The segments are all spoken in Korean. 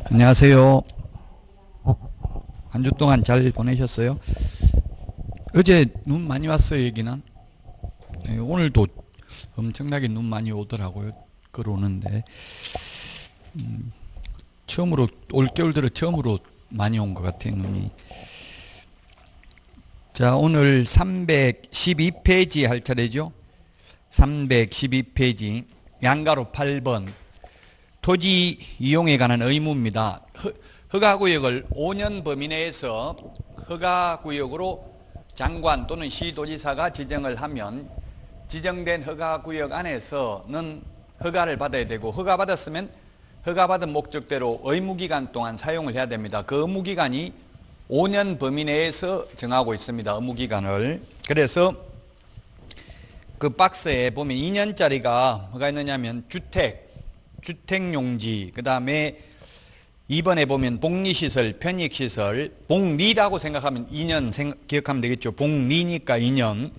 안녕하세요. 한 주 동안 잘 보내셨어요? 어제 눈 많이 왔어요, 여기는. 네, 오늘도 엄청나게 눈 많이 오더라고요. 걸어오는데. 처음으로, 올겨울 들어 처음으로 많이 온 것 같아요, 눈이. 자, 오늘 312페이지 할 차례죠. 312페이지. 양가로 8번. 토지 이용에 관한 의무입니다. 허가구역을 5년 범위 내에서 허가구역으로 장관 또는 시도지사가 지정을 하면 지정된 허가구역 안에서는 허가를 받아야 되고, 허가받았으면 허가받은 목적대로 의무기간 동안 사용을 해야 됩니다. 그 의무기간이 5년 범위 내에서 정하고 있습니다. 의무기간을. 그래서 그 박스에 보면 2년짜리가 뭐가 있느냐면 주택용지, 그 다음에 2번에 보면 복리시설, 편익시설, 복리라고 생각하면 2년 기억하면 되겠죠. 복리니까 2년.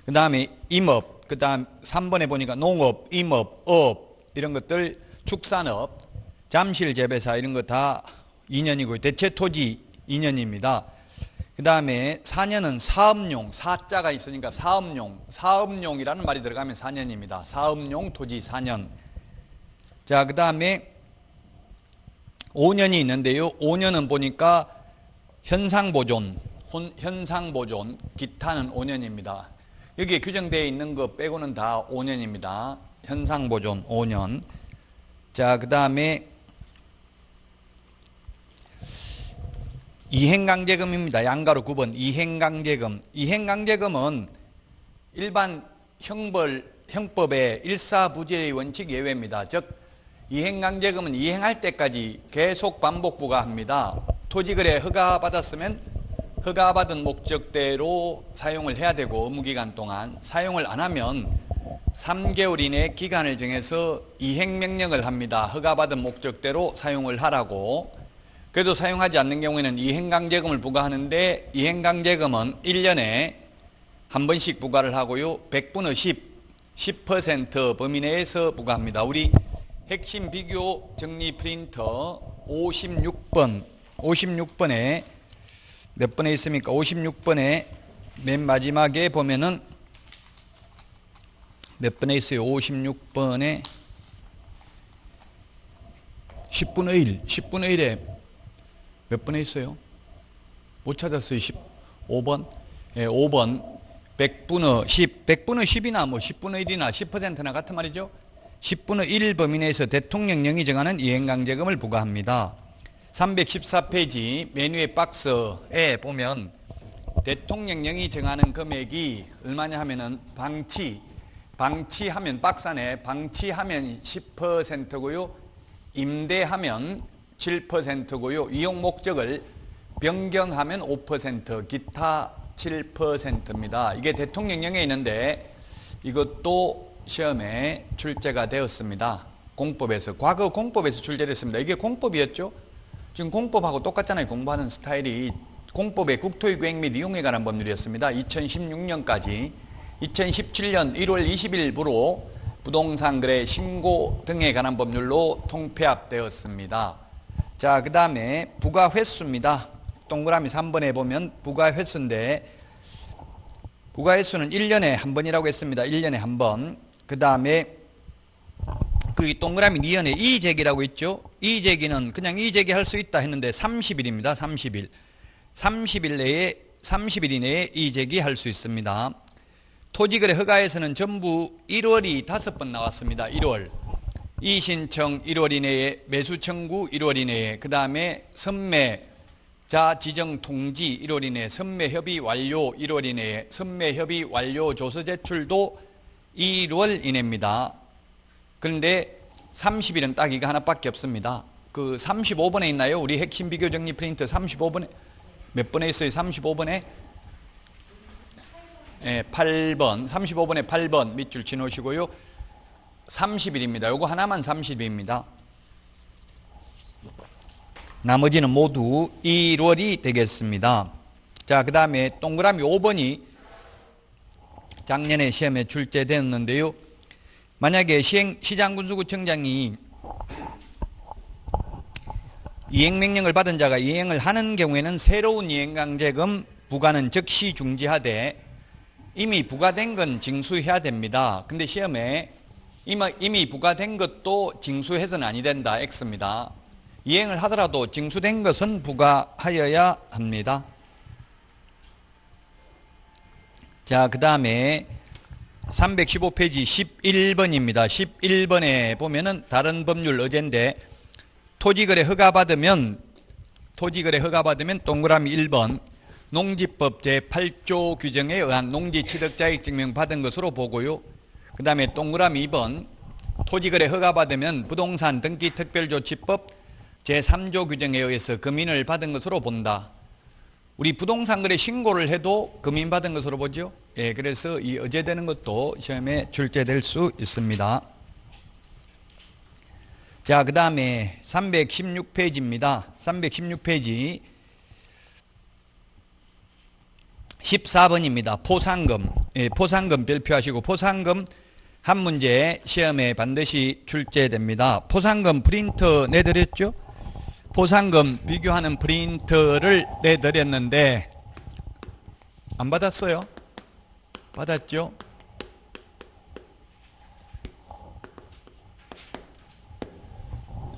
그 다음에 임업, 그 다음 3번에 보니까 농업, 임업, 업, 이런 것들, 축산업, 잠실재배사 이런 거 다 2년이고, 대체토지 2년입니다. 그 다음에 4년은 사업용, 사자가 있으니까 사업용이라는 말이 들어가면 4년입니다. 사업용 토지 4년. 자, 그 다음에 5년이 있는데요. 5년은 보니까 현상보존, 기타는 5년입니다. 여기에 규정되어 있는 거 빼고는 다 5년입니다. 현상보존 5년. 자, 그 다음에 이행강제금입니다. 양가로 9번 이행강제금. 이행강제금은 일반 형법의 일사부재의 원칙 예외입니다. 즉 이행강제금은 이행할 때까지 계속 반복 부과합니다. 토지거래 허가받았으면 허가받은 목적대로 사용을 해야 되고, 의무기간 동안 사용을 안 하면 3개월 이내 기간을 정해서 이행명령을 합니다. 허가받은 목적대로 사용을 하라고. 그래도 사용하지 않는 경우에는 이행강제금을 부과하는데, 이행강제금은 1년에 한 번씩 부과를 하고요. 100분의 10% 범위 내에서 부과합니다. 우리 핵심 비교 정리 프린터 56번에 몇 번에 있습니까? 56번에 맨 마지막에 보면은 몇 번에 있어요? 56번에 10분의 1에 몇 번에 있어요? 못 찾았어요. 5번. 예, 5번. 100분의 10. 100분의 10이나 뭐 10분의 1이나 10%나 같은 말이죠. 10분의 1 범위 내에서 대통령령이 정하는 이행강제금을 부과합니다. 314페이지 메뉴의 박스에 보면 대통령령이 정하는 금액이 얼마냐 하면은 방치하면 박스 안에 방치하면 10%고요. 임대하면 7%고요. 이용 목적을 변경하면 5%, 기타 7%입니다. 이게 대통령령에 있는데 이것도 시험에 출제가 되었습니다. 공법에서. 과거 공법에서 출제됐습니다. 이게 공법이었죠. 지금 공법하고 똑같잖아요. 공부하는 스타일이. 공법의 국토의 구획 및 이용에 관한 법률이었습니다. 2016년까지 2017년 1월 20일부로 부동산 거래 신고 등에 관한 법률로 통폐합되었습니다. 자, 그 다음에 부과 횟수입니다. 동그라미 3번에 보면 부과 횟수인데, 부과 횟수는 1년에 한 번이라고 했습니다. 1년에 한 번. 그 다음에 그 동그라미 2년에 이의제기라고 있죠. 이의제기는 그냥 이의제기할 수 있다 했는데 30일입니다. 30일. 30일 이내에 이의제기할 수 있습니다. 토지거래 허가에서는 전부 1월이 5번 나왔습니다. 1월. 이의신청 1월 이내에, 매수청구 1월 이내에, 그 다음에 선매자 지정 통지 1월 이내에, 선매협의 완료 1월 이내에, 선매협의 완료 조서 제출도 1월 이내입니다. 그런데 30일은 딱 이거 하나밖에 없습니다. 그 35번에 있나요? 우리 핵심 비교 정리 프린트 35번에 몇 번에 있어요? 35번에 8번. 35번에 8번 밑줄 치놓으시고요. 30일입니다. 요거 하나만 30일입니다. 나머지는 모두 1월이 되겠습니다. 자, 그 다음에 동그라미 5번이 작년에 시험에 출제되었는데요. 만약에 시장군수구청장이 이행명령을 받은 자가 이행을 하는 경우에는 새로운 이행강제금 부과는 즉시 중지하되 이미 부과된 건 징수해야 됩니다. 근데 시험에 이미 부과된 것도 징수해서는 아니 된다. X입니다. 이행을 하더라도 징수된 것은 부과하여야 합니다. 자, 그 다음에 315페이지 11번입니다. 11번에 보면은 다른 법률 어제인데 토지거래 허가받으면 동그라미 1번 농지법 제8조 규정에 의한 농지취득자격증명 받은 것으로 보고요. 그 다음에 동그라미 2번 토지거래 허가받으면 부동산 등기특별조치법 제3조 규정에 의해서 금인을 받은 것으로 본다. 우리 부동산 거래 신고를 해도 금인 받은 것으로 보죠. 예, 그래서 이 어제되는 것도 시험에 출제될 수 있습니다. 자, 그 다음에 316페이지입니다. 316페이지 14번입니다. 포상금. 예, 포상금 별표하시고 포상금 한 문제 시험에 반드시 출제됩니다. 포상금 프린터 내드렸죠? 포상금 비교하는 프린터를 내드렸는데 안 받았어요? 받았죠?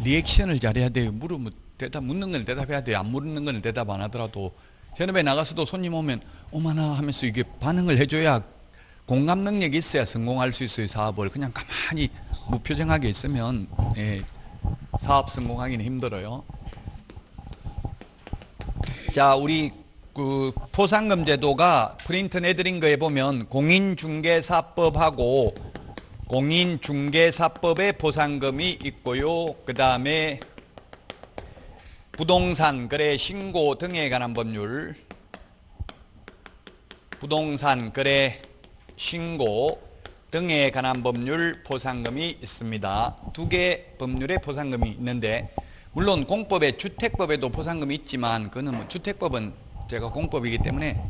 리액션을 잘해야 돼요. 물으면 묻는 건 대답해야 돼요. 안 물는 건 대답 안 하더라도 현업에 나가서도 손님 오면 어머나 하면서 이게 반응을 해줘야 공감 능력이 있어야 성공할 수 있어요. 사업을 그냥 가만히 무표정하게 있으면 사업 성공하기는 힘들어요. 자, 우리 그 포상금 제도가 프린트 내드린 거에 보면 공인중개사법하고 공인중개사법의 포상금이 있고요. 그 다음에 부동산 거래 신고 등에 관한 법률, 부동산 거래 신고 등에 관한 법률 포상금이 있습니다. 두 개 법률의 포상금이 있는데 물론 공법에 주택법에도 포상금이 있지만 그거는 뭐 주택법은 제가 공법이기 때문에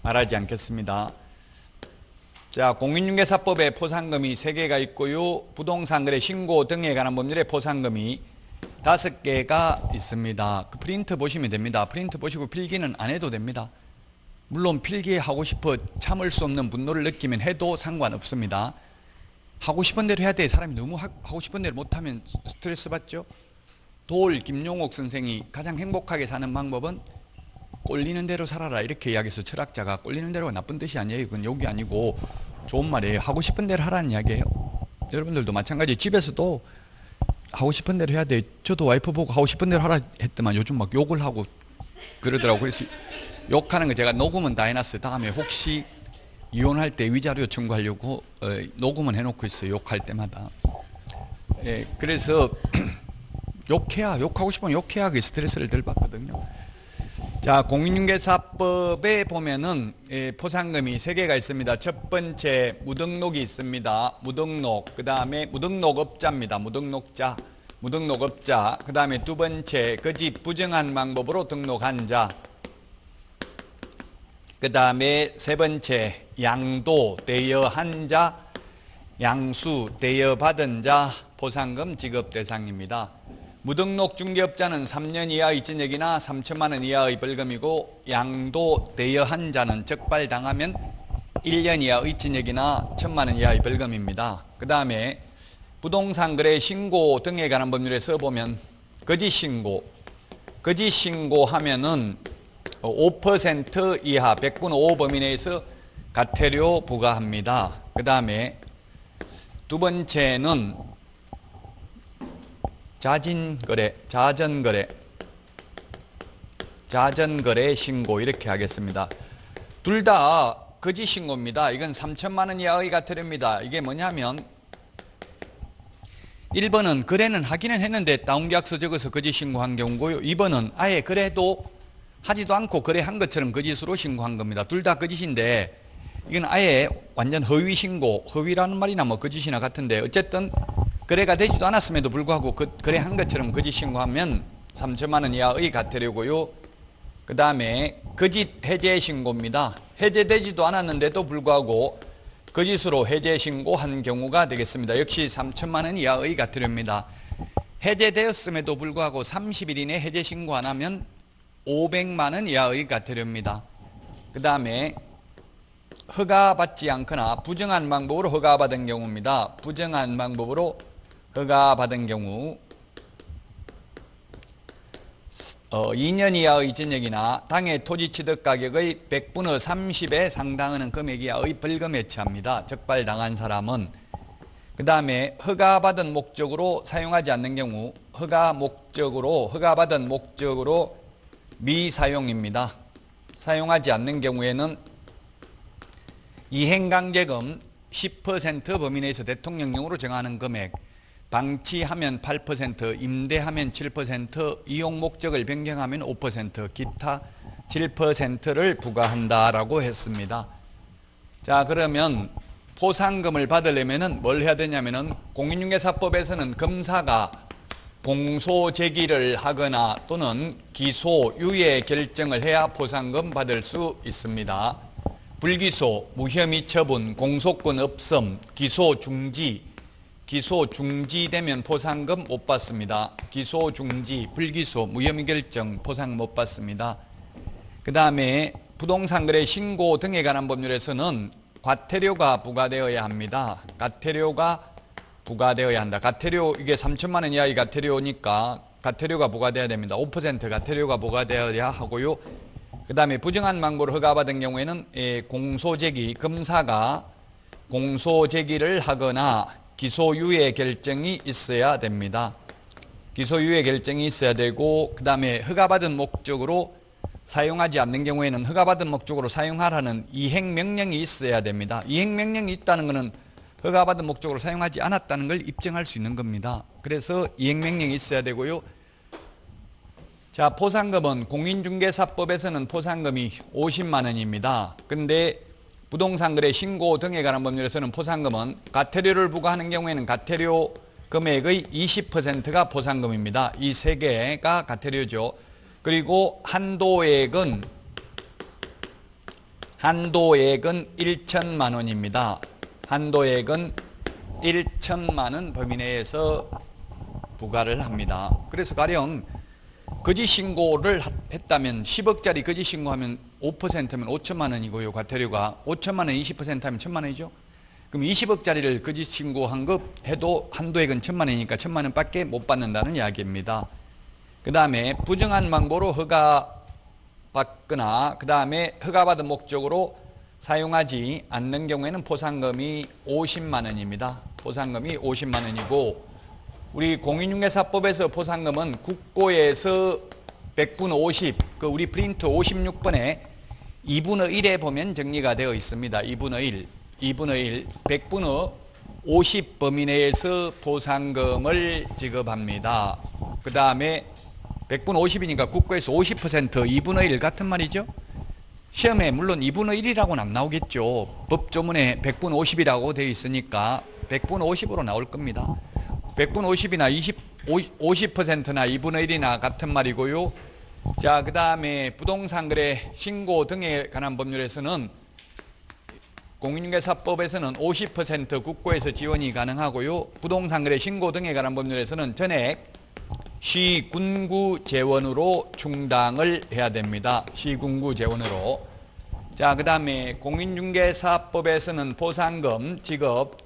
말하지 않겠습니다. 자, 공인중개사법에 포상금이 3개가 있고요. 부동산 거래 신고 등에 관한 법률의 포상금이 5개가 있습니다. 그 프린트 보시면 됩니다. 프린트 보시고 필기는 안 해도 됩니다. 물론 필기하고 싶어 참을 수 없는 분노를 느끼면 해도 상관없습니다. 하고 싶은 대로 해야 돼. 사람이 너무 하고 싶은 대로 못하면 스트레스 받죠. 김용옥 선생이 가장 행복하게 사는 방법은 꼴리는 대로 살아라 이렇게 이야기해서 철학자가 꼴리는 대로가 나쁜 뜻이 아니에요. 그건 욕이 아니고 좋은 말이에요. 하고 싶은 대로 하라는 이야기예요. 여러분들도 마찬가지. 집에서도 하고 싶은 대로 해야 돼. 저도 와이프 보고 하고 싶은 대로 하라 했더만 요즘 막 욕을 하고 그러더라고. 그래서 욕하는 거 제가 녹음은 다 해놨어요. 다음에 혹시 이혼할 때 위자료 청구하려고 녹음은 해놓고 있어요. 욕할 때마다. 예, 그래서 욕하고 싶으면 욕해야 그 스트레스를 덜 받거든요. 자, 공인중개사법에 보면은 포상금이 3개가 있습니다. 첫 번째 무등록이 있습니다. 무등록, 그 다음에 무등록업자입니다. 무등록자, 그 다음에 두 번째 거짓 부정한 방법으로 등록한 자, 그 다음에 세 번째 양도 대여한 자, 양수 대여받은 자 포상금 지급 대상입니다. 무등록 중개업자는 3년 이하의 징역이나 3천만 원 이하의 벌금이고 양도 대여한 자는 적발당하면 1년 이하의 징역이나 1천만 원 이하의 벌금입니다. 그 다음에 부동산 거래 신고 등에 관한 법률에서 보면 거짓 신고하면은 5% 이하 100분의 5 범위 내에서 과태료 부과합니다. 그 다음에 두 번째는 자전거래 신고 이렇게 하겠습니다. 둘 다 거짓 신고입니다. 이건 3천만 원 이하의 과태료입니다. 이게 뭐냐면 1번은 거래는 하기는 했는데 다운계약서 적어서 거짓 신고한 경우고요. 2번은 아예 거래도 하지도 않고 거래한 것처럼 거짓으로 신고한 겁니다. 둘 다 거짓인데 이건 아예 완전 허위 신고, 허위라는 말이나 뭐 거짓이나 같은데 어쨌든 거래가 되지도 않았음에도 불구하고 거래한 것처럼 거짓 신고하면 3천만 원 이하의 과태료고요. 그 다음에 거짓 해제 신고입니다. 해제되지도 않았는데도 불구하고 거짓으로 해제 신고한 경우가 되겠습니다. 역시 3천만 원 이하의 과태료입니다. 해제되었음에도 불구하고 30일 이내 해제 신고 안 하면 500만 원 이하의 과태료입니다. 그 다음에 허가받지 않거나 부정한 방법으로 허가받은 경우입니다. 부정한 방법으로 허가받은 경우 2년 이하의 전역이나 당해 토지 취득 가격의 100분의 30에 상당하는 금액 이하의 벌금에 처합니다. 적발당한 사람은. 그 다음에 허가받은 목적으로 사용하지 않는 경우 허가받은 목적으로 미사용입니다. 사용하지 않는 경우에는 이행강제금 10% 범위 내에서 대통령령으로 정하는 금액, 방치하면 8%, 임대하면 7%, 이용 목적을 변경하면 5%, 기타 7%를 부과한다라고 했습니다. 자, 그러면 포상금을 받으려면은 뭘 해야 되냐면은 공인중개사법에서는 검사가 공소 제기를 하거나 또는 기소 유예 결정을 해야 포상금 받을 수 있습니다. 불기소, 무혐의 처분, 공소권 없음, 기소 중지되면 포상금 못 받습니다. 기소 중지, 불기소, 무혐의 결정 포상 못 받습니다. 그 다음에 부동산 거래 신고 등에 관한 법률에서는 과태료가 부과되어야 합니다. 과태료가 부과되어야 한다. 과태료 이게 3천만 원 이하의 과태료니까 과태료가 부과되어야 됩니다. 5% 과태료가 부과되어야 하고요. 그 다음에 부정한 방법으로 허가받은 경우에는 공소제기, 검사가 공소제기를 하거나 기소유예 결정이 있어야 됩니다. 기소유예 결정이 있어야 되고, 그 다음에 허가받은 목적으로 사용하지 않는 경우에는 허가받은 목적으로 사용하라는 이행명령이 있어야 됩니다. 이행명령이 있다는 것은 허가받은 목적으로 사용하지 않았다는 걸 입증할 수 있는 겁니다. 그래서 이행명령이 있어야 되고요. 자, 포상금은 공인중개사법에서는 포상금이 50만 원입니다. 근데 부동산거래 신고 등에 관한 법률에서는 포상금은 과태료를 부과하는 경우에는 과태료 금액의 20%가 포상금입니다. 이 세 개가 과태료죠. 그리고 한도액은 1천만 원입니다. 한도액은 1천만 원 범위 내에서 부과를 합니다. 그래서 가령 거짓 신고를 했다면 10억짜리 거짓 신고하면 5%면 5천만 원이고요. 과태료가 5천만 원 20% 하면 1천만 원이죠. 그럼 20억짜리를 거짓 신고한 것 해도 한도액은 1천만 원이니까 1천만 원밖에 못 받는다는 이야기입니다. 그 다음에 부정한 방법으로 허가받거나 그 다음에 허가받은 목적으로 사용하지 않는 경우에는 포상금이 50만 원입니다. 포상금이 50만 원이고, 우리 공인중개사법에서 포상금은 국고에서 100분의 50, 그 우리 프린트 56번에 2분의 1에 보면 정리가 되어 있습니다. 2분의 1, 100분의 50 범위 내에서 포상금을 지급합니다. 그 다음에 100분의 50이니까 국고에서 50%, 2분의 1 같은 말이죠. 시험에 물론 2분의 1이라고는 안 나오겠죠. 법조문에 100분의 50이라고 되어 있으니까 100분의 50으로 나올 겁니다. 100분의 50이나 50%나 2분의 1이나 같은 말이고요. 자, 그 다음에 부동산 거래 신고 등에 관한 법률에서는 공인중개사법에서는 50% 국고에서 지원이 가능하고요. 부동산 거래 신고 등에 관한 법률에서는 전액 시군구 재원으로 충당을 해야 됩니다. 시군구 재원으로. 자, 그 다음에 공인중개사법에서는 포상금 지급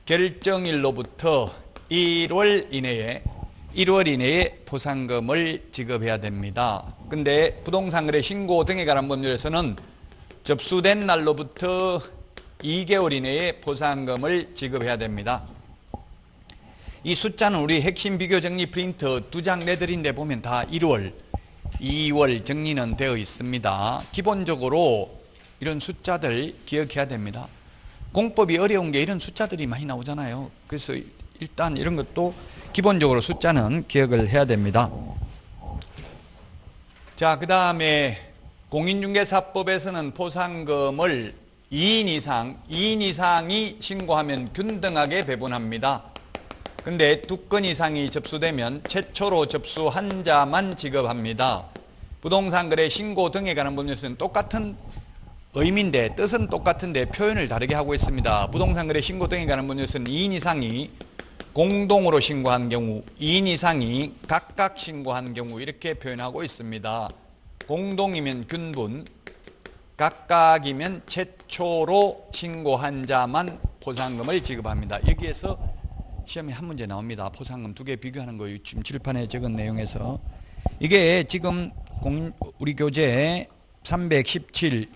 결정일로부터 1월 이내에 포상금을 지급해야 됩니다. 근데 부동산 거래 신고 등에 관한 법률에서는 접수된 날로부터 2개월 이내에 포상금을 지급해야 됩니다. 이 숫자는 우리 핵심 비교 정리 프린트 2장 내드린데 보면 다 1월, 2월 정리는 되어 있습니다. 기본적으로 이런 숫자들 기억해야 됩니다. 공법이 어려운 게 이런 숫자들이 많이 나오잖아요. 그래서 일단 이런 것도 기본적으로 숫자는 기억을 해야 됩니다. 자, 그 다음에 공인중개사법에서는 포상금을 2인 이상이 신고하면 균등하게 배분합니다. 근데 2건 이상이 접수되면 최초로 접수한 자만 지급합니다. 부동산 거래 신고 등에 관한 법률에서는 똑같은 의미인데 뜻은 똑같은데 표현을 다르게 하고 있습니다. 부동산 거래 신고 등에 관한 법률에서는 2인 이상이 공동으로 신고한 경우, 2인 이상이 각각 신고한 경우 이렇게 표현하고 있습니다. 공동이면 균분, 각각이면 최초로 신고한 자만 포상금을 지급합니다. 여기에서 시험에 한 문제 나옵니다. 포상금 두 개 비교하는 거예요. 지금 칠판에 적은 내용에서. 이게 지금 우리 교재 317,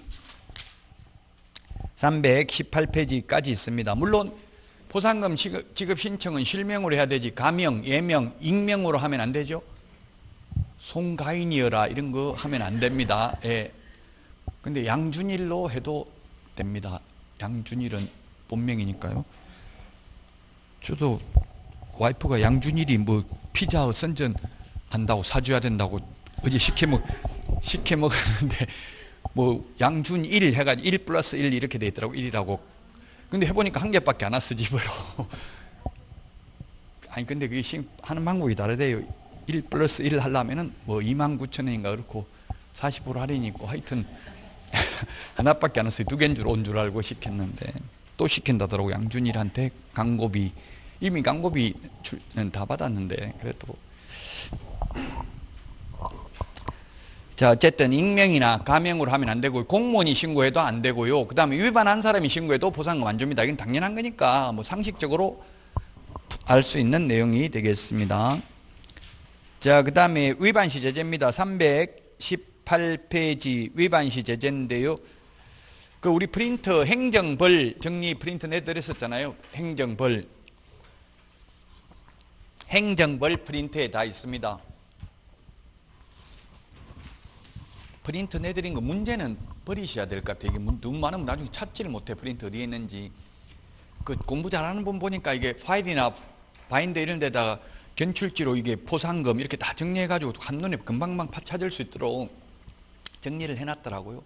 318페이지까지 있습니다. 물론 포상금 지급 신청은 실명으로 해야 되지 가명, 예명, 익명으로 하면 안 되죠. 송가인이여라 이런 거 하면 안 됩니다. 예. 근데 양준일로 해도 됩니다. 양준일은 본명이니까요. 저도 와이프가 양준일이 뭐 피자 선전 한다고 사줘야 된다고 어제 시켜 먹었는데 뭐 양준일 해가지고 1 플러스 1 이렇게 돼 있더라고. 1이라고. 근데 해보니까 한 개밖에 안 왔어 집으로. 아니 근데 그게 하는 방법이 다르대요. 1 플러스 1 하려면은 뭐 29,000원인가 그렇고 40% 할인이 있고 하여튼 하나밖에 안 왔어요. 두 개인 줄 온 줄 알고 시켰는데 또 시킨다더라고. 양준일한테 광고비. 이미 광고비는 다 받았는데 그래도. 자, 어쨌든 익명이나 가명으로 하면 안 되고 공무원이 신고해도 안 되고요. 그 다음에 위반한 사람이 신고해도 보상금 안 줍니다. 이건 당연한 거니까 뭐 상식적으로 알 수 있는 내용이 되겠습니다. 자, 그 다음에 위반시 제재입니다. 318페이지 위반시 제재인데요. 그 우리 프린터 행정벌 정리 프린터 내드렸었잖아요. 행정벌 프린터에 다 있습니다. 프린터 내드린 거 문제는 버리셔야 될 것 같아요. 이게 너무 많으면 나중에 찾지를 못해. 프린터 어디에 있는지. 그 공부 잘하는 분 보니까 이게 파일이나 바인더 이런 데다가 견출지로 이게 포상금 이렇게 다 정리해가지고 한눈에 금방금방 찾을 수 있도록 정리를 해놨더라고요.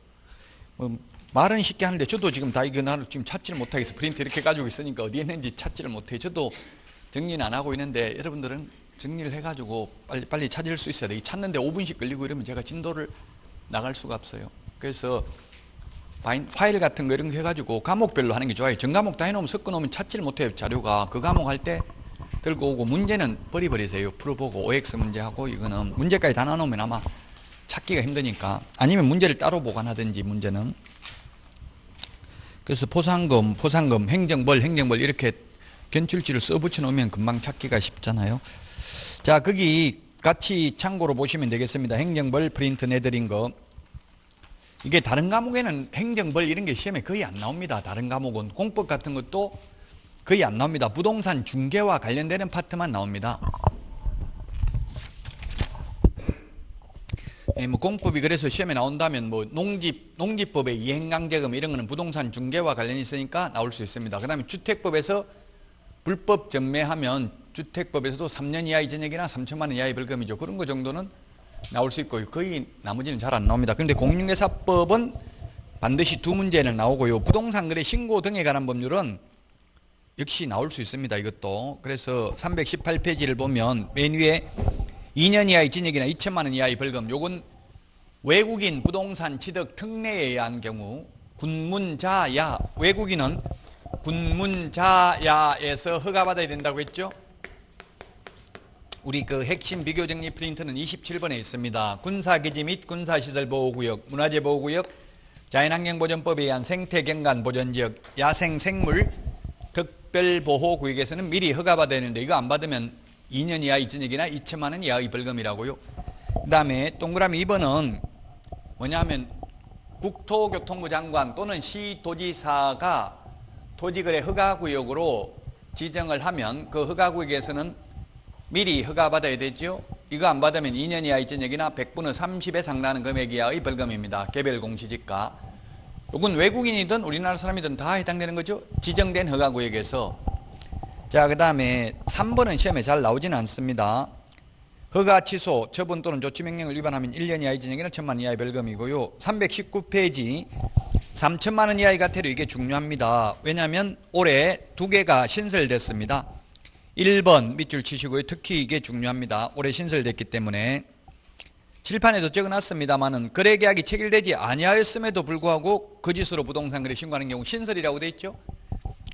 말은 쉽게 하는데 저도 지금 다 이거 나를 지금 찾지를 못하겠어. 프린터 이렇게 가지고 있으니까 어디에 있는지 찾지를 못해요. 저도 정리는 안 하고 있는데 여러분들은 정리를 해가지고 빨리 찾을 수 있어야 돼. 찾는데 5분씩 걸리고 이러면 제가 진도를 나갈 수가 없어요. 그래서 파일 같은 거 이런 거 해가지고 과목별로 하는 게 좋아요. 전 과목 다 해놓으면 섞어놓으면 찾지를 못해요. 자료가. 그 과목 할 때 들고 오고 문제는 버리세요. 풀어보고 OX 문제하고 이거는 문제까지 다 나눠놓으면 아마 찾기가 힘드니까. 아니면 문제를 따로 보관하든지 문제는. 그래서 포상금, 행정벌 이렇게 견출지를 써붙여 놓으면 금방 찾기가 쉽잖아요. 자, 거기 같이 참고로 보시면 되겠습니다. 행정벌 프린트 내드린 거. 이게 다른 과목에는 행정벌 이런 게 시험에 거의 안 나옵니다. 다른 과목은 공법 같은 것도 거의 안 나옵니다. 부동산 중개와 관련되는 파트만 나옵니다. 뭐 공법이 그래서 시험에 나온다면 뭐 농지법의 이행강제금 이런 거는 부동산 중개와 관련이 있으니까 나올 수 있습니다. 그 다음에 주택법에서 불법 전매하면 주택법에서도 3년 이하의 전역이나 3천만 원 이하의 벌금이죠. 그런 거 정도는 나올 수 있고요. 거의 나머지는 잘 안 나옵니다. 그런데 공인중개사법은 반드시 두 문제는 나오고요. 부동산 거래 신고 등에 관한 법률은 역시 나올 수 있습니다. 이것도. 그래서 318페이지를 보면 맨 위에 2년 이하의 징역이나 2천만 원 이하의 벌금. 요건 외국인 부동산 취득 특례에 의한 경우 군문자야. 외국인은 군문자야에서 허가받아야 된다고 했죠. 우리 그 핵심 비교정리 프린터는 27번에 있습니다. 군사기지 및 군사시설보호구역, 문화재보호구역, 자연환경보전법에 의한 생태경관보전지역, 야생생물 특별보호구역에서는 미리 허가받아야 되는데 이거 안 받으면 2년 이하의 징역이나 2천만 원 이하의 벌금이라고요. 그 다음에 동그라미 2번은 뭐냐면 국토교통부 장관 또는 시도지사가 토지거래 허가구역으로 지정을 하면 그 허가구역에서는 미리 허가받아야 되죠. 이거 안 받으면 2년 이하의 징역이나 100분의 30에 상당하는 금액 이하의 벌금입니다. 개별 공시지가. 이건 외국인이든 우리나라 사람이든 다 해당되는 거죠. 지정된 허가구역에서. 자, 그 다음에 3번은 시험에 잘 나오지는 않습니다. 허가 취소, 처분 또는 조치명령을 위반하면 1년 이하의 징역이나 1천만 원 이하의 벌금이고요. 319페이지 3천만 원 이하의 과태료 이게 중요합니다. 왜냐하면 올해 두 개가 신설됐습니다. 1번 밑줄 치시고요. 특히 이게 중요합니다. 올해 신설됐기 때문에. 칠판에도 적어놨습니다만은 거래계약이 체결되지 아니하였음에도 불구하고 거짓으로 부동산 거래 신고하는 경우 신설이라고 되어 있죠.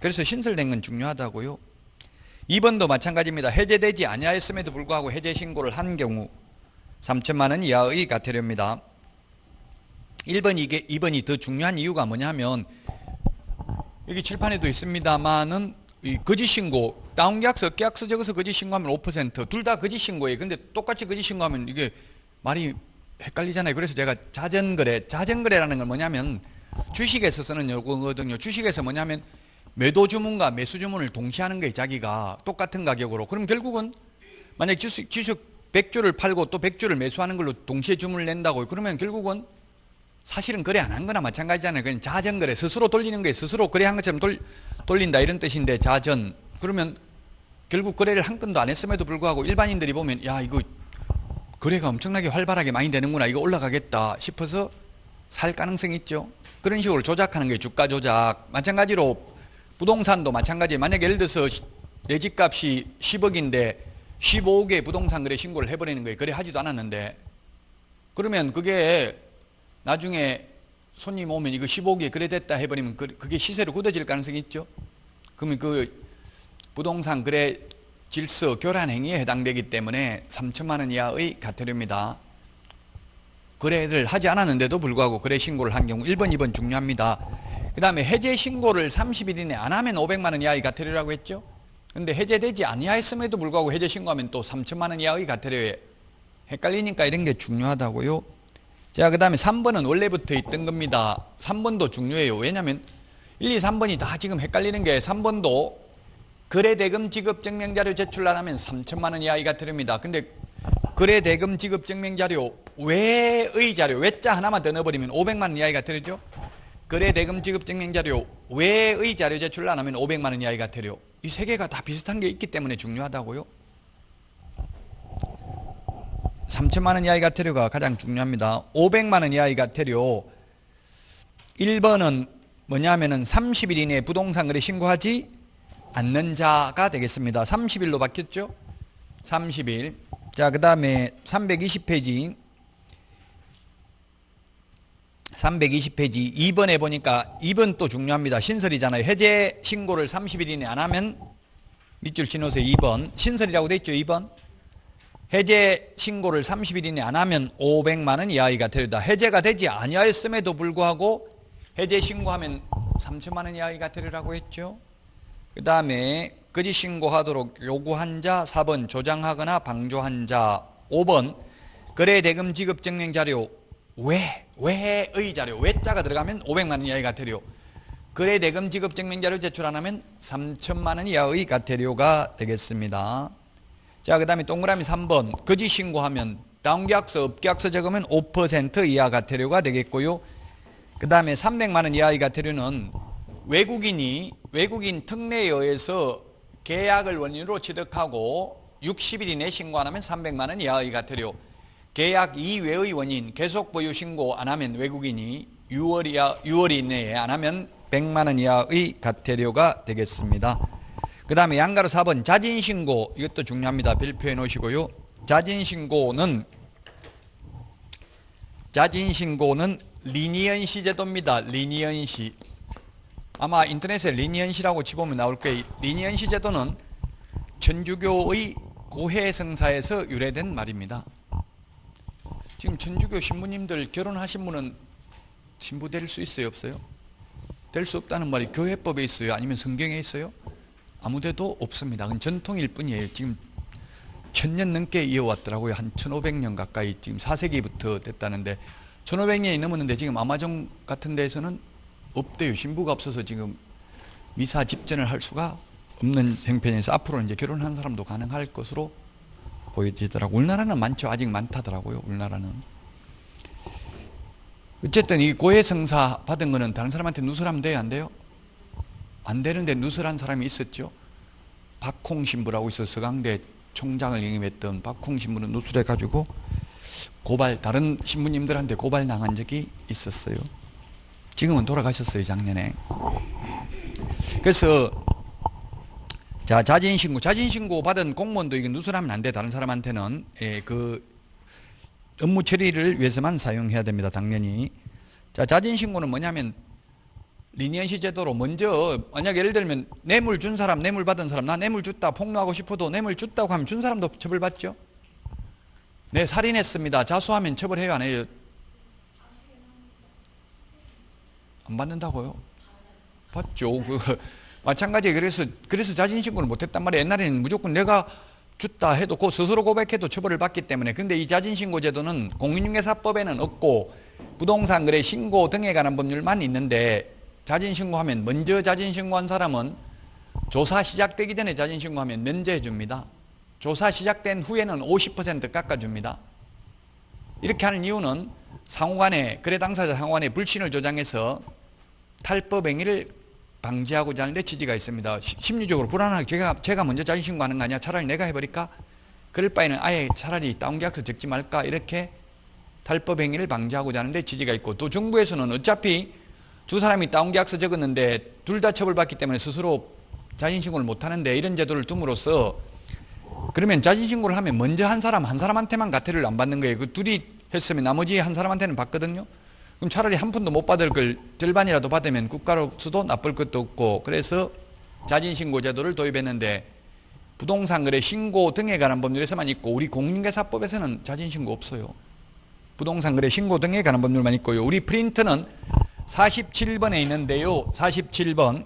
그래서 신설된 건 중요하다고요. 2번도 마찬가지입니다. 해제되지 아니하였음에도 불구하고 해제 신고를 한 경우 3천만 원 이하의 과태료입니다. 2번이 더 중요한 이유가 뭐냐면 여기 칠판에도 있습니다만은 이 거짓 신고, 다운계약서, 업계약서 적어서 거짓 신고하면 5%, 둘 다 거짓 신고예요. 근데 똑같이 거짓 신고하면 이게 말이 헷갈리잖아요. 그래서 제가 자전거래라는 건 뭐냐면 주식에서 쓰는 용어거든요. 주식에서 뭐냐면 매도 주문과 매수 주문을 동시에 하는 거예요. 자기가 똑같은 가격으로. 그럼 결국은 만약 주식 100주를 팔고 또 100주를 매수하는 걸로 동시에 주문을 낸다고, 그러면 결국은 사실은 거래 안 한 거나 마찬가지잖아요. 그냥 자전거래, 스스로 돌리는 거예요. 스스로 거래한 것처럼 돌린다 이런 뜻인데, 자전. 그러면 결국 거래를 한 건도 안 했음에도 불구하고 일반인들이 보면 야, 이거 거래가 엄청나게 활발하게 많이 되는구나, 이거 올라가겠다 싶어서 살 가능성이 있죠. 그런 식으로 조작하는 게 주가 조작. 마찬가지로 부동산도 마찬가지예요. 만약 예를 들어서 내 집값이 10억인데 15억에 부동산 거래 신고를 해버리는 거예요. 거래하지도 않았는데. 그러면 그게 나중에 손님 오면 이거 15억에 거래됐다 해버리면 그게 시세로 굳어질 가능성이 있죠. 그러면 그 부동산 거래 질서 교란 행위에 해당되기 때문에 3천만 원 이하의 과태료입니다. 거래를 하지 않았는데도 불구하고 거래 신고를 한 경우 1번, 2번 중요합니다. 그 다음에 해제 신고를 30일 이내 안 하면 500만 원 이하의 과태료라고 했죠. 근데 해제되지 아니하였음에도 불구하고 해제 신고하면 또 3천만 원 이하의 과태료에 헷갈리니까 이런 게 중요하다고요. 자, 그 다음에 3번은 원래부터 있던 겁니다. 3번도 중요해요. 왜냐하면 1, 2, 3번이 다 지금 헷갈리는 게, 3번도 거래대금 지급 증명자료 제출 안 하면 3천만 원 이하의 과태료입니다. 근데 거래대금 지급 증명자료 외의 자료, 외자 하나만 더 넣어버리면 500만 원 이하의 과태료죠. 거래대금 지급 증명자료 외의 자료 제출 안 하면 500만 원 이하의 과태료. 이 세 개가 다 비슷한 게 있기 때문에 중요하다고요. 3천만 원 이하의 과태료가 가장 중요합니다. 500만 원 이하의 과태료. 1번은 뭐냐면은 30일 이내에 부동산 거래 신고하지 않는 자가 되겠습니다. 30일로 바뀌었죠? 30일. 자, 그 다음에 320페이지. 320페이지 2번에 보니까 2번 또 중요합니다. 신설이잖아요. 해제 신고를 30일 이내 안 하면 밑줄 치놓으세요. 2번. 신설이라고 돼 있죠? 2번. 해제 신고를 30일 이내 안 하면 500만 원 이하의 과태료다. 해제가 되지 아니하였음에도 불구하고 해제 신고하면 3천만 원 이하의 과태료라고 했죠. 그 다음에 거짓 신고하도록 요구한 자 4번 조장하거나 방조한 자 5번 거래 대금 지급 증명 자료 외의 자료 외자가 들어가면 500만 원 이하의 과태료, 거래 대금 지급 증명 자료 제출 안 하면 3천만 원 이하의 과태료가 되겠습니다. 자, 그 다음에 동그라미 3번 거짓 신고하면 다운계약서, 업계약서 적으면 5% 이하 과태료가 되겠고요. 그 다음에 300만 원 이하의 과태료는 외국인 특례에 의해서 계약을 원인으로 취득하고 60일 이내 신고 안 하면 300만 원 이하의 과태료, 계약 이외의 원인 계속 보유 신고 안 하면 외국인이 6월 이내에 안 하면 100만 원 이하의 과태료가 되겠습니다. 그 다음에 양가로 4번 자진신고, 이것도 중요합니다. 별표해 놓으시고요. 자진신고는 리니언시 제도입니다. 리니언시. 아마 인터넷에 리니언시라고 치보면 나올 거예요. 리니언시 제도는 천주교의 고해성사에서 유래된 말입니다. 지금 천주교 신부님들 결혼하신 분은 신부 될 수 있어요? 없어요? 될 수 없다는 말이 교회법에 있어요? 아니면 성경에 있어요? 아무데도 없습니다. 그건 전통일 뿐이에요. 지금 1000년 넘게 이어왔더라고요. 한 1500년 가까이, 지금 4세기부터 됐다는데 1500년이 넘었는데 지금 아마존 같은 데에서는 없대요. 신부가 없어서 지금 미사 집전을 할 수가 없는 형편에서 앞으로 이제 결혼한 사람도 가능할 것으로 보여지더라고요. 우리나라는 많죠. 아직 많다더라고요. 우리나라는. 어쨌든 이 고해성사 받은 거는 다른 사람한테 누설하면 돼요? 안 돼요? 안 되는데 누설한 사람이 있었죠. 박홍 신부라고 있어서 서강대 총장을 영입했던 박홍 신부는 누설해가지고 다른 신부님들한테 고발당한 적이 있었어요. 지금은 돌아가셨어요. 작년에. 그래서 자, 자진신고 받은 공무원도 이게 누설하면 안 돼. 다른 사람한테는. 그 업무 처리를 위해서만 사용해야 됩니다. 당연히. 자, 자진신고는 뭐냐면 리니언시 제도로 먼저 만약 예를 들면 뇌물 준 사람, 뇌물 받은 사람, 나 뇌물 줬다 폭로하고 싶어도 뇌물 줬다고 하면 준 사람도 처벌받죠. 네, 살인했습니다. 자수하면 처벌해요, 안 해요? 안 받는다고요? 받죠. 마찬가지에 그래서 자진신고를 못했단 말이에요. 옛날에는 무조건 내가 줬다 해도 스스로 고백해도 처벌을 받기 때문에. 근데 이 자진신고 제도는 공인중개사법에는 없고 부동산 거래 신고 등에 관한 법률만 있는데, 자진신고하면 먼저 자진신고한 사람은 조사 시작되기 전에 자진신고하면 면제해 줍니다. 조사 시작된 후에는 50% 깎아줍니다. 이렇게 하는 이유는 상호간에, 거래 당사자 상호간에 불신을 조장해서 탈법 행위를 방지하고자 하는 데 취지가 있습니다. 심리적으로 불안하게 제가 먼저 자진신고하는 거 아니야? 차라리 내가 해버릴까? 그럴 바에는 아예 차라리 다운계약서 적지 말까? 이렇게 탈법 행위를 방지하고자 하는 데 취지가 있고, 또 정부에서는 어차피 두 사람이 다운계약서 적었는데 둘 다 처벌받기 때문에 스스로 자진신고를 못하는데, 이런 제도를 둠으로써 그러면 자진신고를 하면 먼저 한 사람한테만 과태료를 안 받는 거예요. 그 둘이 했으면 나머지 한 사람한테는 받거든요. 그럼 차라리 한 푼도 못 받을 걸 절반이라도 받으면 국가로서도 나쁠 것도 없고, 그래서 자진신고 제도를 도입했는데 부동산 거래 신고 등에 관한 법률에서만 있고, 우리 공인중개사법에서는 자진신고 없어요. 부동산 거래 신고 등에 관한 법률만 있고요. 우리 프린트는 47번에 있는데요. 47번.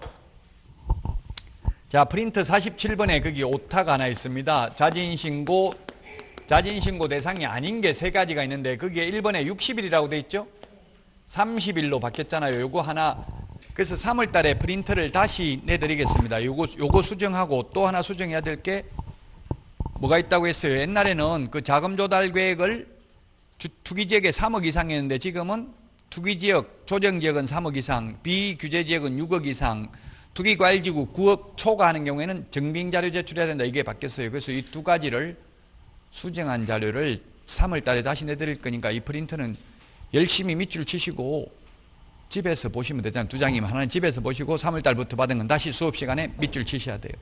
자, 프린트 47번에 거기 오타가 하나 있습니다. 자진신고 대상이 아닌 게 세 가지가 있는데, 거기에 1번에 60일이라고 돼 있죠? 30일로 바뀌었잖아요. 요거 하나. 그래서 3월 달에 프린트를 다시 내드리겠습니다. 요거 수정하고 또 하나 수정해야 될 게 뭐가 있다고 했어요. 옛날에는 그 자금 조달 계획을 투기지역에 3억 이상이었는데, 지금은 투기지역, 조정지역은 3억 이상, 비규제지역은 6억 이상, 투기과일지구 9억 초과하는 경우에는 증빙자료 제출해야 된다. 이게 바뀌었어요. 그래서 이 두 가지를 수정한 자료를 3월 달에 다시 내드릴 거니까 이 프린트는 열심히 밑줄 치시고 집에서 보시면 되잖아요. 두 장이면 하나는 집에서 보시고 3월 달부터 받은 건 다시 수업 시간에 밑줄 치셔야 돼요.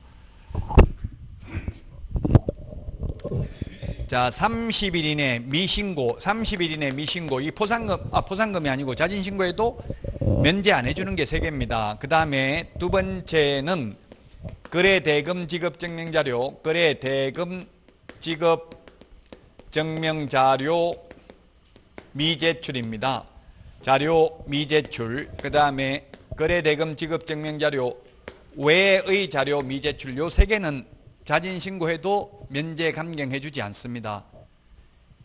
자, 30일 이내 미신고, 30일 이내 미신고, 이 포상금이 아니고 자진신고에도 면제 안 해주는 게 3개입니다. 그 다음에 두 번째는 거래대금 지급증명자료, 거래대금 지급증명자료 미제출입니다. 자료 미제출, 그 다음에 거래대금 지급증명자료 외의 자료 미제출, 요 3개는 자진신고해도 면제 감경해 주지 않습니다.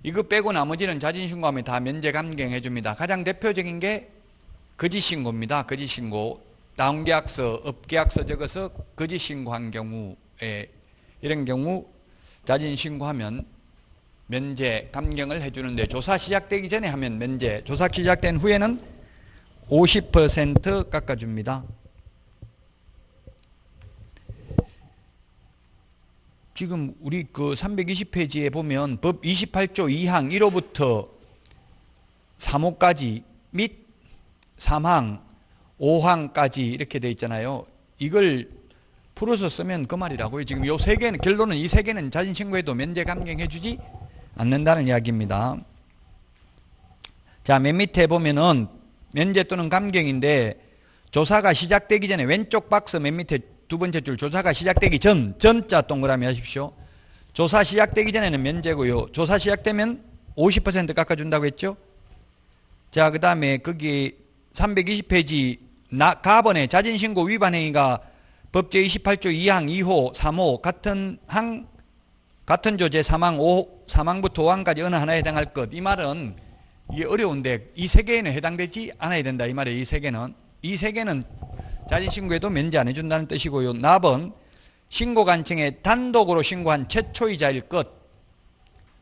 이거 빼고 나머지는 자진신고하면 다 면제 감경해 줍니다. 가장 대표적인 게 거짓신고입니다. 거짓신고. 다운계약서, 업계약서 적어서 거짓신고한 경우에, 이런 경우 자진신고하면 면제 감경을 해주는데, 조사 시작되기 전에 하면 면제, 조사 시작된 후에는 50% 깎아줍니다. 지금 우리 그 320페이지에 보면 법 28조 2항 1호부터 3호까지 및 3항, 5항까지 이렇게 돼 있잖아요. 이걸 풀어서 쓰면 그 말이라고요. 지금 요 3개는, 결론은 이 3개는 자진신고에도 면제 감경해 주지 않는다는 이야기입니다. 자, 맨 밑에 보면은 면제 또는 감경인데, 조사가 시작되기 전에 왼쪽 박스 맨 밑에 두 번째 줄, 조사가 시작되기 전자 동그라미 하십시오. 조사 시작되기 전에는 면제고요. 조사 시작되면 50% 깎아준다고 했죠. 자, 그 다음에 거기 320페이지 가번에 자진신고 위반 행위가 법제 28조 2항 2호 3호 같은 조 제3항 3항부터 5항까지 어느 하나에 해당할 것. 이 말은 이게 어려운데 이 3개에는 해당되지 않아야 된다. 이 말이에요. 이 3개는. 이 3개는 자진신고에도 면제 안 해준다는 뜻이고요. 나번 신고관청에 단독으로 신고한 최초이자일 것.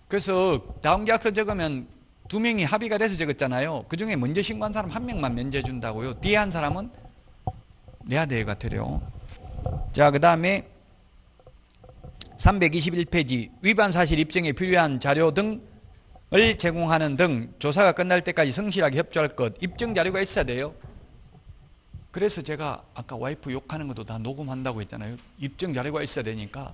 그래서 다운계약서 적으면 2명이 합의가 돼서 적었잖아요. 그 중에 먼저 신고한 사람 1명만 면제해 준다고요. 뒤에 한 사람은 내야 돼요, 과태료. 자, 그 다음에 321페이지 위반 사실 입증에 필요한 자료 등을 제공하는 등 조사가 끝날 때까지 성실하게 협조할 것. 입증 자료가 있어야 돼요. 그래서 제가 아까 와이프 욕하는 것도 다 녹음한다고 했잖아요. 입증 자료가 있어야 되니까.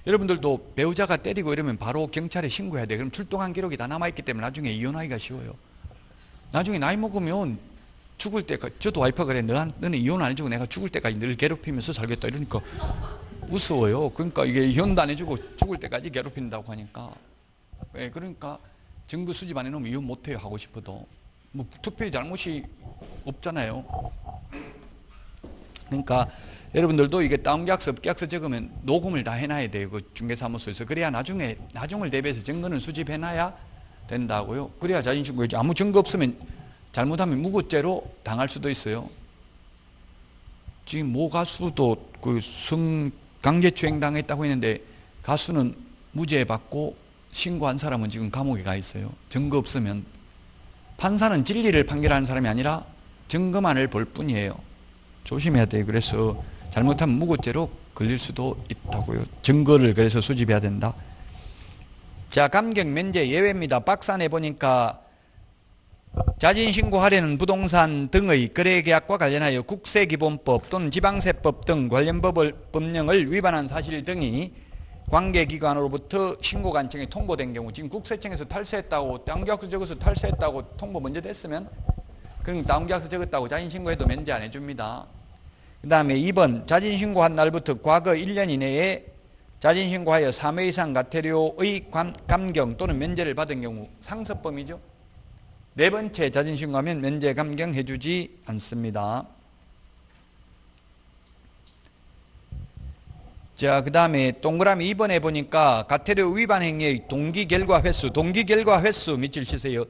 여러분들도 배우자가 때리고 이러면 바로 경찰에 신고해야 돼. 그럼 출동한 기록이 다 남아있기 때문에 나중에 이혼하기가 쉬워요. 나중에 나이 먹으면 죽을 때까지, 저도 와이프가 그래, 너는 이혼 안 해주고 내가 죽을 때까지 늘 괴롭히면서 살겠다 이러니까 무서워요. 그러니까 이게 이혼도 안 해주고 죽을 때까지 괴롭힌다고 하니까. 왜? 그러니까 증거 수집 안 해놓으면 이혼 못해요. 하고 싶어도. 뭐 특별히 잘못이 없잖아요. 그러니까 여러분들도 이게 다운계약서, 업계약서 적으면 녹음을 다 해놔야 돼요. 그 중개사무소에서. 그래야 나중을 대비해서 증거는 수집해놔야 된다고요. 그래야 자진신고해야지. 아무 증거 없으면 잘못하면 무고죄로 당할 수도 있어요. 지금 모 가수도 그 강제추행 당했다고 했는데 가수는 무죄 받고 신고한 사람은 지금 감옥에 가 있어요. 증거 없으면. 판사는 진리를 판결하는 사람이 아니라 증거만을 볼 뿐이에요. 조심해야 돼요. 그래서 잘못하면 무고죄로 걸릴 수도 있다고요. 증거를 그래서 수집해야 된다. 자, 감경 면제 예외입니다. 박스 안에 보니까 자진신고하려는 부동산 등의 거래계약과 관련하여 국세기본법 또는 지방세법 등 관련 법령을 위반한 사실 등이 관계기관으로부터 신고관청에 통보된 경우, 지금 국세청에서 탈세했다고, 다운계약서 적어서 탈세했다고 통보 먼저 됐으면 그럼 다운계약서 적었다고 자진신고해도 면제 안 해줍니다. 그 다음에 2번, 자진신고한 날부터 과거 1년 이내에 자진신고하여 3회 이상 과태료의 감경 또는 면제를 받은 경우 상습범이죠. 네 번째, 자진신고하면 면제 감경해주지 않습니다. 자, 그 다음에 동그라미 2번에 보니까 과태료 위반 행위의 동기 결과 횟수 밑줄 치세요.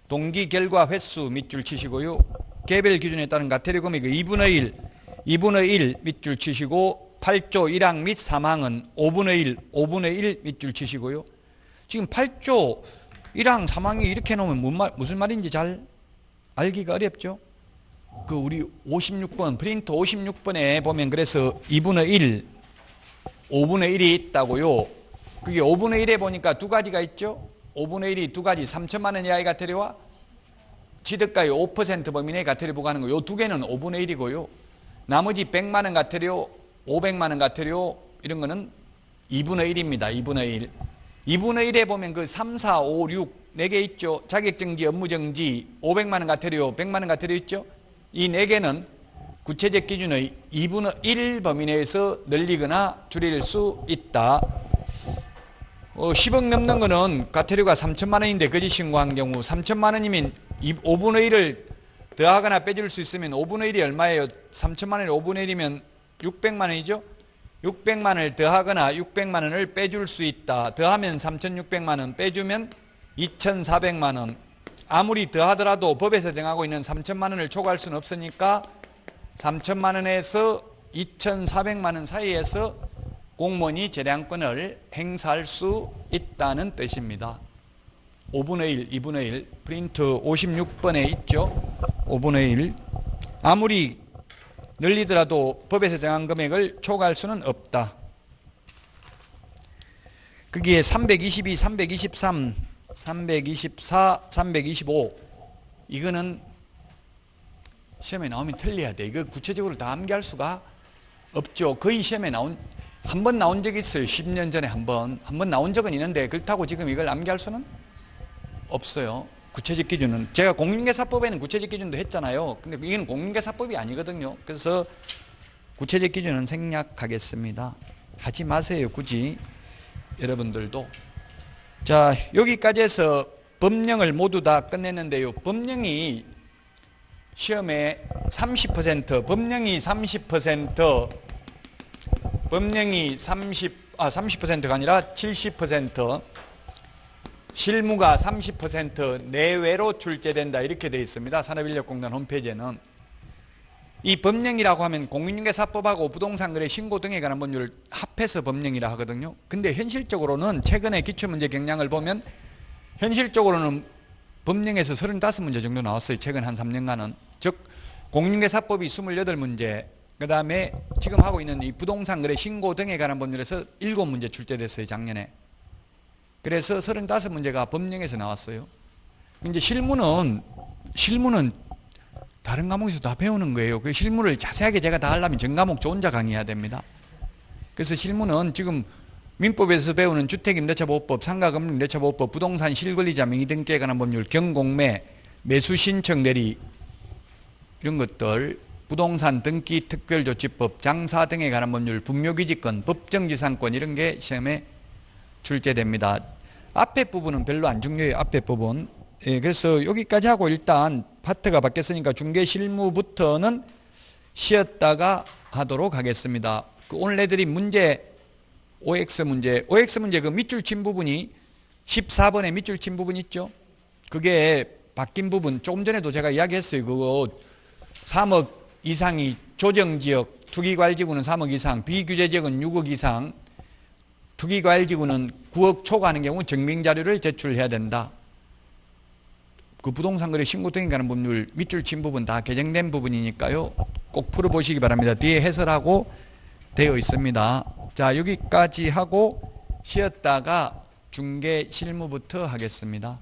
동기 결과 횟수 밑줄 치시고요. 개별 기준에 따른 과태료 금액의 2분의 1 밑줄 치시고 8조 1항 및 3항은 5분의 1 밑줄 치시고요. 지금 8조 1항 3항이 이렇게 놓으면 무슨 말인지 잘 알기가 어렵죠. 그 우리 56번 프린트 56번에 보면 그래서 2분의 1 5분의 1이 있다고요. 그게 5분의 1에 보니까 두 가지가 있죠. 5분의 1이 두 가지, 3천만 원 이하의 과태료와 취득가의 5% 범위 내의 과태료 부과하는 거. 요 두 개는 5분의 1이고요. 나머지 100만 원 과태료, 500만 원 과태료 이런 거는 2분의 1입니다. 2분의 1. 2분의 1에 보면 그 3, 4, 5, 6 4개 있죠. 자격정지, 업무정지, 500만 원 과태료, 100만 원 과태료 있죠. 이 4개는 구체적 기준의 2분의 1 범위 내에서 늘리거나 줄일 수 있다. 10억 넘는 거는 과태료가 3천만 원인데 거짓 신고한 경우 3천만 원이면 5분의 1을 더하거나 빼줄 수 있으면 5분의 1이 얼마예요? 3천만 원이 5분의 1이면 600만 원이죠? 600만 원을 더하거나 600만 원을 빼줄 수 있다. 더하면 3,600만 원, 빼주면 2,400만 원. 아무리 더하더라도 법에서 정하고 있는 3천만 원을 초과할 수는 없으니까 3천만 원에서 2,400만 원 사이에서 공무원이 재량권을 행사할 수 있다는 뜻입니다. 5분의 1, 2분의 1, 프린트 56번에 있죠. 5분의 1. 아무리 늘리더라도 법에서 정한 금액을 초과할 수는 없다. 거기에 322, 323, 324, 325 이거는 시험에 나오면 틀려야 돼. 이거 구체적으로 다 암기할 수가 없죠. 거의 시험에 한 번 나온 적이 있어요. 10년 전에 한 번 나온 적은 있는데 그렇다고 지금 이걸 암기할 수는 없어요. 구체적 기준은 제가 공인중개사법에는 구체적 기준도 했잖아요. 근데 이건 공인중개사법이 아니거든요. 그래서 구체적 기준은 생략하겠습니다. 하지 마세요. 굳이 여러분들도. 자, 여기까지 해서 법령을 모두 다 끝냈는데요. 법령이 시험에 30%, 법령이 30%, 법령이 30%가 아니라 70%, 실무가 30% 내외로 출제된다 이렇게 되어 있습니다. 산업인력공단 홈페이지에는. 이 법령이라고 하면 공인중개사법하고 부동산거래 신고 등에 관한 법률을 합해서 법령이라 하거든요. 근데 현실적으로는 최근에 기출문제 경향을 보면 현실적으로는 법령에서 35문제 정도 나왔어요. 최근 한 3년간은. 즉 공인중개사법이 28문제, 그 다음에 지금 하고 있는 이 부동산거래 신고 등에 관한 법률에서 7문제 출제됐어요. 작년에. 그래서 35문제가 법령에서 나왔어요. 이제 실무는 다른 과목에서 다 배우는 거예요. 그 실무를 자세하게 제가 다 하려면 전 과목 저 혼자 강의해야 됩니다. 그래서 실무는 지금 민법에서 배우는 주택임대차보호법, 상가금융임대차보호법, 부동산 실권리자 명의 등기에 관한 법률, 경공매, 매수신청 내리, 이런 것들, 부동산 등기 특별조치법, 장사 등에 관한 법률, 분묘기지권, 법정지상권 이런 게 시험에 출제됩니다. 앞에 부분은 별로 안 중요해요. 앞에 부분. 예, 그래서 여기까지 하고 일단 파트가 바뀌었으니까 중개실무부터는 쉬었다가 하도록 하겠습니다. 오늘 내드린 문제 OX 문제 그 밑줄 친 부분이 14번에 밑줄 친 부분 있죠? 그게 바뀐 부분 조금 전에도 제가 이야기했어요. 그거 3억 이상이 조정지역, 투기과열지구는 3억 이상, 비규제지역은 6억 이상, 투기과열지구는 9억 초과하는 경우 증빙자료를 제출해야 된다. 그 부동산거래 신고 등에 관한 법률 밑줄 친 부분 다 개정된 부분이니까요. 꼭 풀어보시기 바랍니다. 뒤에 해설하고 되어 있습니다. 자, 여기까지 하고 쉬었다가 중개 실무부터 하겠습니다.